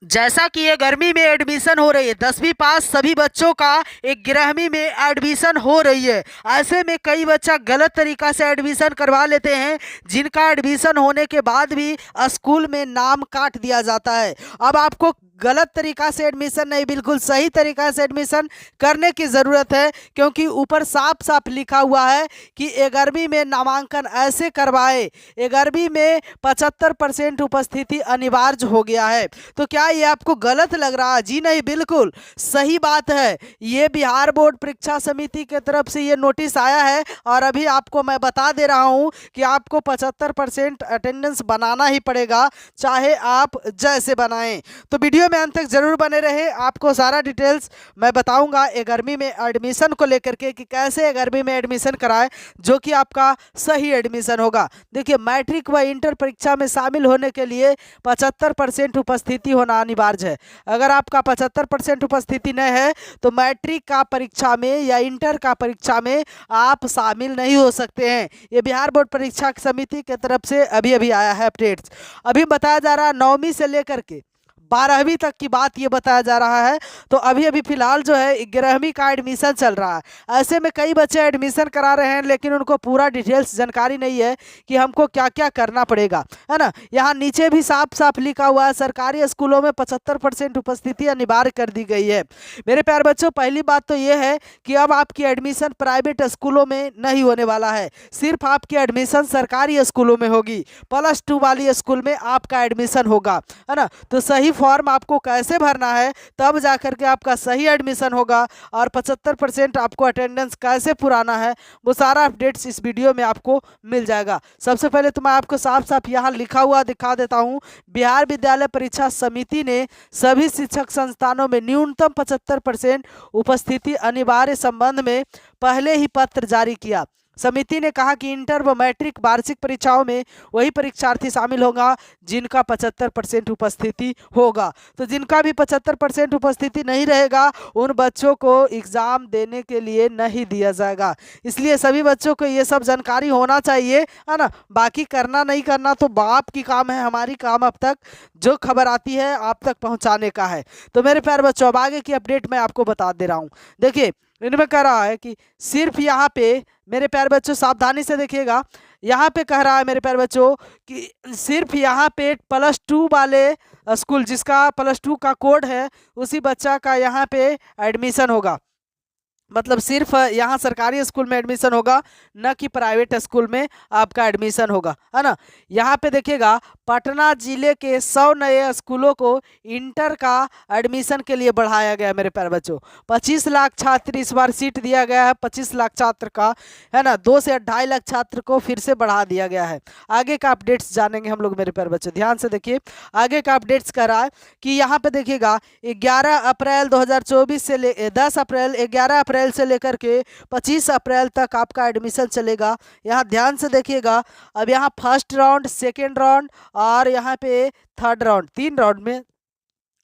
जैसा कि ये गर्मी में एडमिशन हो रही है, 10वीं पास सभी बच्चों का एक 11वीं में एडमिशन हो रही है। ऐसे में कई बच्चा गलत तरीका से एडमिशन करवा लेते हैं, जिनका एडमिशन होने के बाद भी स्कूल में नाम काट दिया जाता है। अब आपको गलत तरीका से एडमिशन नहीं, बिल्कुल सही तरीका से एडमिशन करने की ज़रूरत है, क्योंकि ऊपर साफ साफ लिखा हुआ है कि 11वीं में नामांकन ऐसे करवाए। 11वीं में 75% उपस्थिति अनिवार्य हो गया है। तो क्या ये आपको गलत लग रहा है? जी नहीं, बिल्कुल सही बात है। ये बिहार बोर्ड परीक्षा समिति के तरफ से ये नोटिस आया है और अभी आपको मैं बता दे रहा हूँ कि आपको 75% अटेंडेंस बनाना ही पड़ेगा, चाहे आप जैसे बनाएं। तो वीडियो में अंत तक जरूर बने रहे, आपको सारा डिटेल्स मैं बताऊंगा 11वीं में एडमिशन को लेकर के कि कैसे 11वीं में एडमिशन कराएं जो कि आपका सही एडमिशन होगा। देखिए, मैट्रिक व इंटर परीक्षा में शामिल होने के लिए 75% उपस्थिति होना अनिवार्य है। अगर आपका 75% उपस्थिति नहीं है तो मैट्रिक का परीक्षा में या इंटर का परीक्षा में आप शामिल नहीं हो सकते हैं। ये बिहार बोर्ड परीक्षा समिति की तरफ से अभी अभी आया है अपडेट्स। अभी बताया जा रहा है 9वीं से लेकर के 12वीं तक की बात ये बताया जा रहा है। तो अभी अभी फिलहाल जो है 11वीं का एडमिशन चल रहा है। ऐसे में कई बच्चे एडमिशन करा रहे हैं, लेकिन उनको पूरा डिटेल्स जानकारी नहीं है कि हमको क्या क्या करना पड़ेगा, है ना। यहाँ नीचे भी साफ साफ लिखा हुआ है, सरकारी स्कूलों में 75% उपस्थिति अनिवार्य कर दी गई है। मेरे प्यारे बच्चों, पहली बात तो ये है कि अब आपकी एडमिशन प्राइवेट स्कूलों में नहीं होने वाला है, सिर्फ आपकी एडमिशन सरकारी स्कूलों में होगी। +2 वाली स्कूल में आपका एडमिशन होगा, है ना। तो सही फॉर्म आपको कैसे भरना है, तब जाकर के आपका सही एडमिशन होगा, और 75% आपको अटेंडेंस कैसे पुराना है, वो सारा अपडेट्स इस वीडियो में आपको मिल जाएगा। सबसे पहले तो मैं आपको साफ साफ यहाँ लिखा हुआ दिखा देता हूँ। बिहार विद्यालय परीक्षा समिति ने सभी शिक्षक संस्थानों में न्यूनतम 75% उपस्थिति अनिवार्य संबंध में पहले ही पत्र जारी किया। समिति ने कहा कि इंटर व मैट्रिक वार्षिक परीक्षाओं में वही परीक्षार्थी शामिल होगा जिनका 75% उपस्थिति होगा। तो जिनका भी 75% उपस्थिति नहीं रहेगा, उन बच्चों को एग्ज़ाम देने के लिए नहीं दिया जाएगा। इसलिए सभी बच्चों को ये सब जानकारी होना चाहिए, है ना। बाकी करना नहीं करना तो बाप की काम है, हमारी काम अब तक जो खबर आती है आप तक पहुँचाने का है। तो मेरे प्यारे बच्चों, अब आगे की अपडेट मैं आपको बता दे रहा हूँ। देखिए, इनमें कह रहा है कि सिर्फ यहाँ पे, मेरे प्यारे बच्चों सावधानी से देखिएगा, यहाँ पे कह रहा है मेरे प्यारे बच्चों कि सिर्फ यहाँ पे +2 वाले स्कूल, जिसका +2 का कोड है, उसी बच्चा का यहाँ पे एडमिशन होगा। मतलब सिर्फ यहाँ सरकारी स्कूल में एडमिशन होगा, न कि प्राइवेट स्कूल में आपका एडमिशन होगा, है ना। यहाँ पे देखिएगा, पटना जिले के 100 नए स्कूलों को इंटर का एडमिशन के लिए बढ़ाया गया है मेरे प्यारे बच्चों। 25 लाख छात्र इस बार सीट दिया गया है, 25 लाख छात्र का, है ना। 2 से 2.5 लाख छात्र को फिर से बढ़ा दिया गया है। आगे का अपडेट्स जानेंगे हम लोग मेरे प्यारे बच्चों, ध्यान से देखिए। आगे का अपडेट्स कर रहा है कि यहाँ पे देखिएगा 11 अप्रैल 2024 से 10 अप्रैल 11 अप्रैल से लेकर के 25 अप्रैल तक आपका एडमिशन चलेगा। यहाँ ध्यान से देखिएगा। अब यहाँ फर्स्ट राउंड, सेकेंड राउंड और यहाँ पे थर्ड राउंड, 3 राउंड में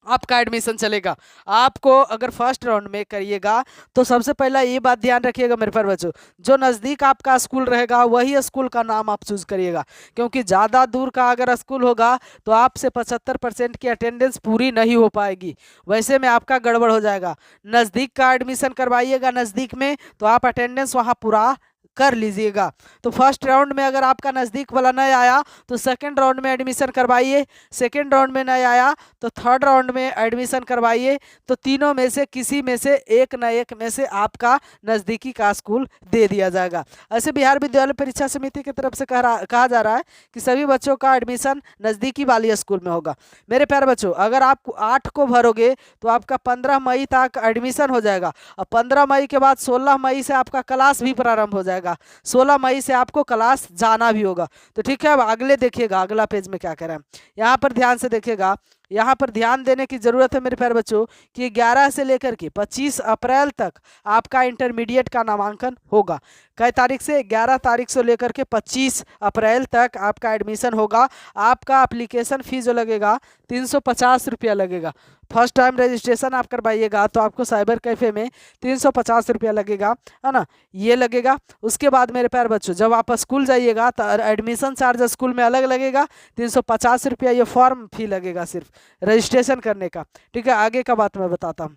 आपका एडमिशन चलेगा। आपको अगर फर्स्ट राउंड में करिएगा तो सबसे पहला ये बात ध्यान रखिएगा मेरे प्यारे बच्चों, जो नज़दीक आपका स्कूल रहेगा वही स्कूल का नाम आप चूज करिएगा, क्योंकि ज़्यादा दूर का अगर स्कूल होगा तो आपसे 75% की अटेंडेंस पूरी नहीं हो पाएगी, वैसे में आपका गड़बड़ हो जाएगा। नज़दीक का एडमिशन करवाइएगा, नज़दीक में, तो आप अटेंडेंस वहाँ पूरा कर लीजिएगा। तो फर्स्ट राउंड में अगर आपका नज़दीक वाला नहीं आया तो सेकंड राउंड में एडमिशन करवाइए, सेकंड राउंड में नहीं आया तो थर्ड राउंड में एडमिशन करवाइए। तो तीनों में से किसी में से एक न एक में से आपका नज़दीकी का स्कूल दे दिया जाएगा। ऐसे बिहार विद्यालय परीक्षा समिति की तरफ से कहा जा रहा है कि सभी बच्चों का एडमिशन नज़दीकी वाली स्कूल में होगा। मेरे प्यारे बच्चों, अगर आप 8 को भरोगे तो आपका 15 मई तक एडमिशन हो जाएगा, और 15 मई के बाद 16 मई से आपका क्लास भी प्रारंभ हो जाएगा। 16 मई से आपको क्लास जाना भी होगा। तो ठीक है, अब अगले देखिएगा, अगला पेज में क्या करें। यहाँ पर ध्यान से देखिएगा, यहाँ पर ध्यान देने की ज़रूरत है मेरे प्यारे बच्चों कि 11 से लेकर के 25 अप्रैल तक आपका इंटरमीडिएट का नामांकन होगा। कई तारीख से? 11 तारीख से लेकर के 25 अप्रैल तक आपका एडमिशन होगा। आपका एप्लीकेशन फ़ीस जो लगेगा 350 रुपया लगेगा। फर्स्ट टाइम रजिस्ट्रेशन आप करवाइएगा तो आपको साइबर कैफ़े में 350 रुपया लगेगा, है ना, ये लगेगा। उसके बाद मेरे प्यारे बच्चों, जब आप स्कूल जाइएगा तो एडमिशन चार्ज स्कूल में अलग लगेगा, 350 रुपया ये फॉर्म फी लगेगा सिर्फ। रजिस्ट्रेशन करने का। ठीक है, आगे का बात मैं बताता हूँ।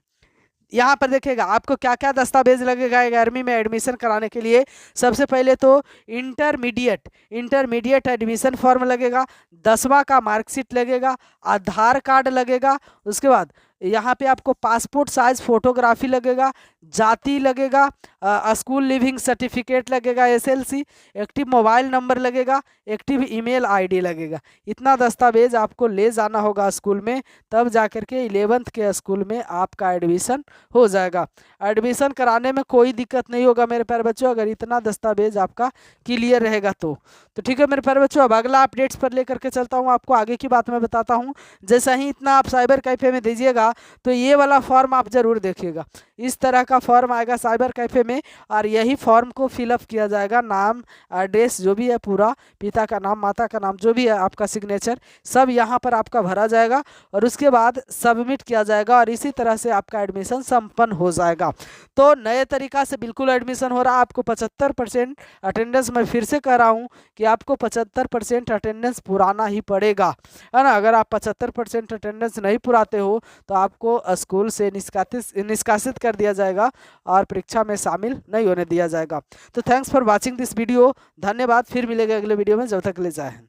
यहाँ पर देखिएगा आपको क्या क्या दस्तावेज लगेगा 11वीं में एडमिशन कराने के लिए। सबसे पहले तो इंटरमीडिएट एडमिशन फॉर्म लगेगा, 10वां का मार्कशीट लगेगा, आधार कार्ड लगेगा, उसके बाद यहाँ पे आपको पासपोर्ट साइज फोटोग्राफी लगेगा, जाति लगेगा, स्कूल लिविंग सर्टिफिकेट लगेगा, SLC, एक्टिव मोबाइल नंबर लगेगा, एक्टिव ईमेल आईडी लगेगा। इतना दस्तावेज आपको ले जाना होगा स्कूल में, तब जाकर के 11th के स्कूल में आपका एडमिशन हो जाएगा। एडमिशन कराने में कोई दिक्कत नहीं होगा मेरे प्यारे बच्चों, अगर इतना दस्तावेज आपका क्लियर रहेगा तो ठीक है मेरे प्यारे बच्चों। अब अगला अपडेट्स पर लेकर के चलता हूँ, आपको आगे की बात मैं बताता हूँ। जैसा ही इतना आप साइबर कैफे में दीजिएगा तो ये वाला फॉर्म आप जरूर देखिएगा, इस तरह का फॉर्म आएगा साइबर कैफे में, और यही फॉर्म को फिलअप किया जाएगा। नाम, एड्रेस जो भी है पूरा, पिता का नाम, माता का नाम, जो भी है आपका सिग्नेचर, सब यहाँ पर आपका भरा जाएगा और उसके बाद सबमिट किया जाएगा, और इसी तरह से आपका एडमिशन संपन्न हो जाएगा। तो नए तरीका से बिल्कुल एडमिशन हो रहा है। आपको 75% अटेंडेंस, मैं फिर से कह रहा हूँ कि आपको 75% अटेंडेंस पुराना ही पड़ेगा, है ना। अगर आप 75% अटेंडेंस नहीं पुराते हो तो आपको स्कूल से निष्कासित कर दिया जाएगा और परीक्षा में शामिल नहीं होने दिया जाएगा। तो thanks for watching this video, धन्यवाद। फिर मिलेगा अगले वीडियो में, जब तक ले जाए।